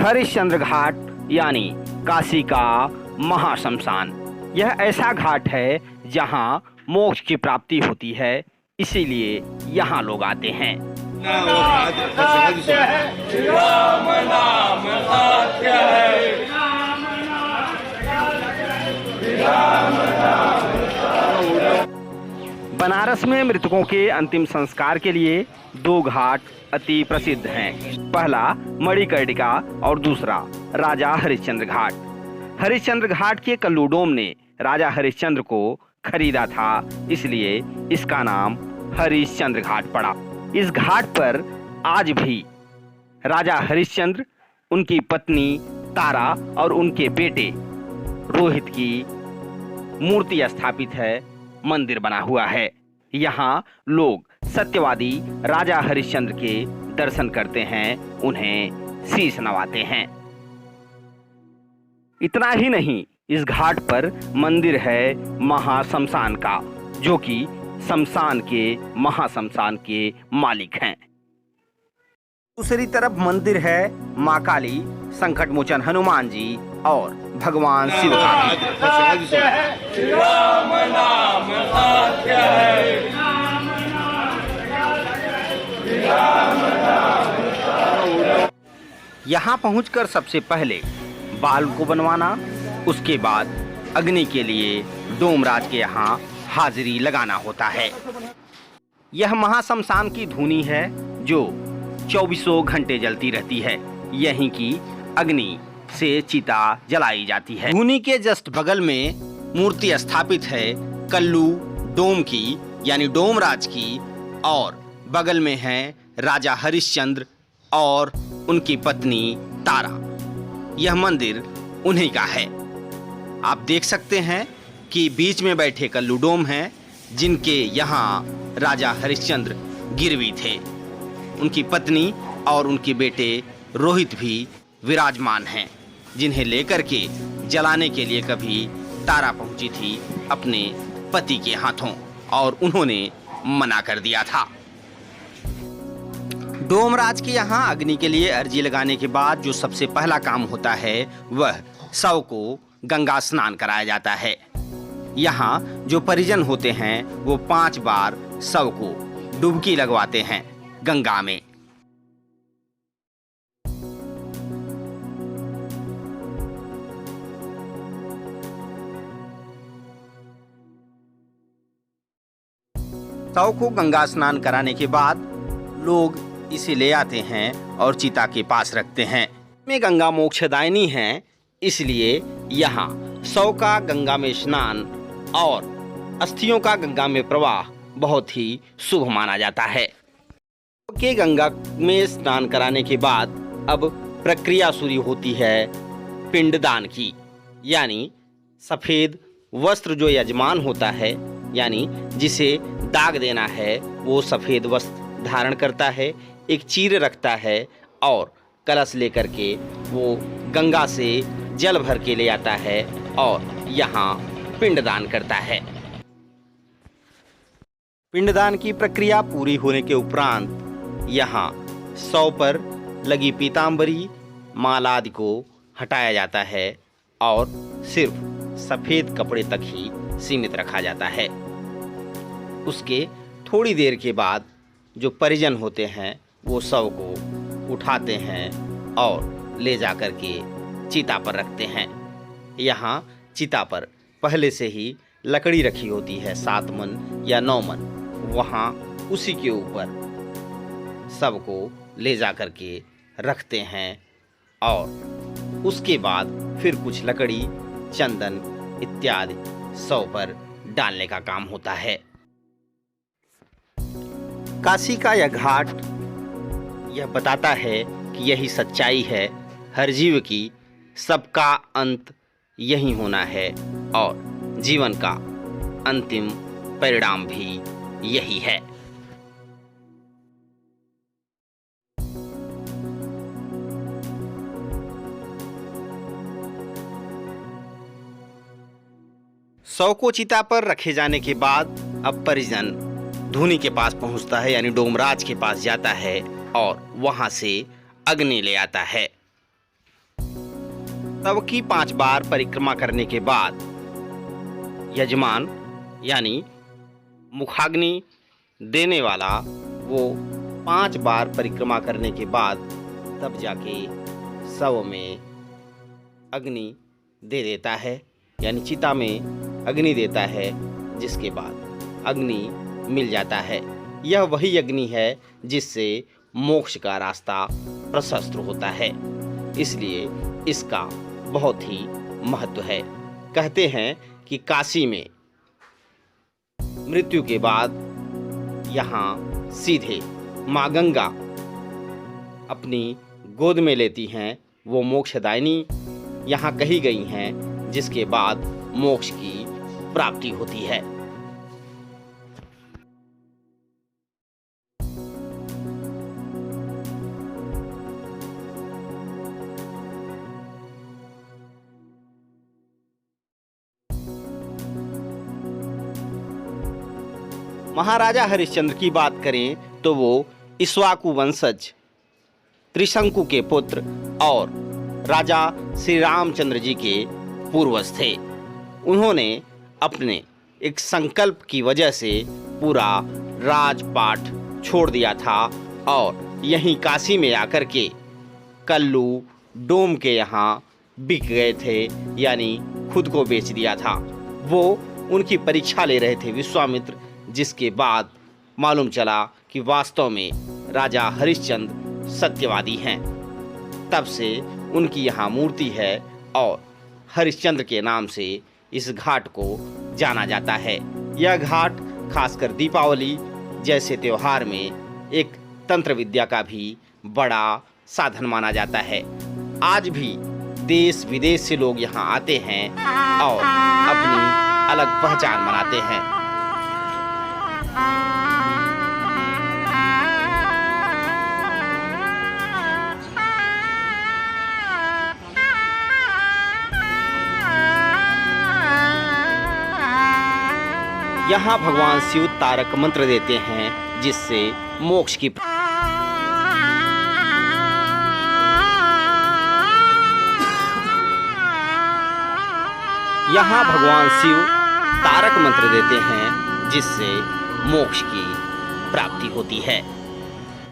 हरिश्चंद्र घाट यानी काशी का महाश्मशान। यह ऐसा घाट है जहां मोक्ष की प्राप्ति होती है, इसीलिए यहाँ लोग आते हैं। राम नाम सत्य है। बनारस में मृतकों के अंतिम संस्कार के लिए दो घाट अति प्रसिद्ध हैं। पहला मणिकर्णिका और दूसरा राजा हरिश्चंद्र घाट। हरिश्चंद्र घाट के कल्लूडोम ने राजा हरिश्चंद्र को खरीदा था, इसलिए इसका नाम हरिश्चंद्र घाट पड़ा। इस घाट पर आज भी राजा हरिश्चंद्र, उनकी पत्नी तारा और उनके बेटे रोहित की मूर्ति स्थापित है, मंदिर बना हुआ है। यहाँ लोग सत्यवादी राजा हरिश्चंद्र के दर्शन करते हैं, उन्हें शीश नवाते हैं। इतना ही नहीं, इस घाट पर मंदिर है महाश्मशान का, जो कि शमशान के महाश्मशान के मालिक हैं। दूसरी तरफ मंदिर है माँ काली, संकट मोचन हनुमान जी और भगवान शिव का भी। राम नाम सत्य है। यहाँ पहुंचकर सबसे पहले बाल को बनवाना, उसके बाद अग्नि के लिए डोमराज के यहाँ हाजिरी लगाना होता है। यह महाश्मशान की धूनी है जो 24 घंटे जलती रहती है। यहीं की अग्नि से चिता जलाई जाती है। धूनी के जस्ट बगल में मूर्ति स्थापित है कल्लू डोम की, यानी डोमराज की, और बगल में है राजा हरिश्चंद्र और उनकी पत्नी तारा। यह मंदिर उन्हीं का है। आप देख सकते हैं कि बीच में बैठे कल्लू डोम हैं, जिनके यहाँ राजा हरिश्चंद्र गिरवी थे। उनकी पत्नी और उनके बेटे रोहित भी विराजमान हैं, जिन्हें लेकर के जलाने के लिए कभी तारा पहुंची थी अपने पति के हाथों, और उन्होंने मना कर दिया था। डोमराज के यहाँ अग्नि के लिए अर्जी लगाने के बाद जो सबसे पहला काम होता है, वह शव को गंगा स्नान कराया जाता है। यहाँ जो परिजन होते हैं वो 5 बार शव को डुबकी लगवाते हैं गंगा में। शव को गंगा स्नान कराने के बाद लोग इसे ले आते हैं और चिता के पास रखते हैं। में गंगा मोक्षदायिनी है, इसलिए यहाँ शव का गंगा में स्नान और अस्थियों का गंगा में प्रवाह बहुत ही शुभ माना जाता है। के गंगा में स्नान कराने के बाद अब प्रक्रिया शुरू होती है पिंडदान की, यानी सफेद वस्त्र जो यजमान होता है, यानी जिसे दाग देना है, वो सफेद वस्त्र धारण करता है, एक चीर रखता है और कलश लेकर के वो गंगा से जल भर के ले आता है और यहाँ पिंडदान करता है। पिंडदान की प्रक्रिया पूरी होने के उपरांत यहाँ शव पर लगी पीतांबरी माला आदि को हटाया जाता है और सिर्फ सफेद कपड़े तक ही सीमित रखा जाता है। उसके थोड़ी देर के बाद जो परिजन होते हैं वो शव को उठाते हैं और ले जा कर के चिता पर रखते हैं। यहाँ चिता पर पहले से ही लकड़ी रखी होती है 7 मन या 9 मन। वहाँ उसी के ऊपर शव को ले जा कर के रखते हैं और उसके बाद फिर कुछ लकड़ी, चंदन इत्यादि शव पर डालने का काम होता है। काशी का यह घाट यह बताता है कि यही सच्चाई है, हर जीव की सबका अंत यही होना है और जीवन का अंतिम परिणाम भी यही है। शव को चिता पर रखे जाने के बाद अब परिजन धूनी के पास पहुंचता है, यानी डोमराज के पास जाता है और वहां से अग्नि ले आता है। तब की 5 बार परिक्रमा करने के बाद यजमान यानी मुखाग्नि देने वाला वो 5 बार परिक्रमा करने के बाद तब जाके शव में अग्नि दे देता है, यानी चिता में अग्नि देता है, जिसके बाद अग्नि मिल जाता है। यह वही अग्नि है जिससे मोक्ष का रास्ता प्रशस्त होता है, इसलिए इसका बहुत ही महत्व है। कहते हैं कि काशी में मृत्यु के बाद यहाँ सीधे माँ गंगा अपनी गोद में लेती हैं, वो मोक्षदायिनी यहाँ कही गई हैं, जिसके बाद मोक्ष की प्राप्ति होती है। महाराजा हरिश्चंद्र की बात करें तो वो इक्ष्वाकु वंशज त्रिशंकु के पुत्र और राजा श्री रामचंद्र जी के पूर्वज थे। उन्होंने अपने एक संकल्प की वजह से पूरा राजपाट छोड़ दिया था और यहीं काशी में आकर के कल्लू डोम के यहाँ बिक गए थे, यानी खुद को बेच दिया था। वो उनकी परीक्षा ले रहे थे विश्वामित्र, जिसके बाद मालूम चला कि वास्तव में राजा हरिश्चंद्र सत्यवादी हैं। तब से उनकी यहाँ मूर्ति है और हरिश्चंद्र के नाम से इस घाट को जाना जाता है। यह घाट खासकर दीपावली जैसे त्योहार में एक तंत्र विद्या का भी बड़ा साधन माना जाता है। आज भी देश विदेश से लोग यहाँ आते हैं और अपनी अलग पहचान बनाते हैं। यहाँ भगवान शिव तारक मंत्र देते हैं, जिससे मोक्ष की यहाँ भगवान शिव तारक मंत्र देते हैं, जिससे मोक्ष की प्राप्ति होती है।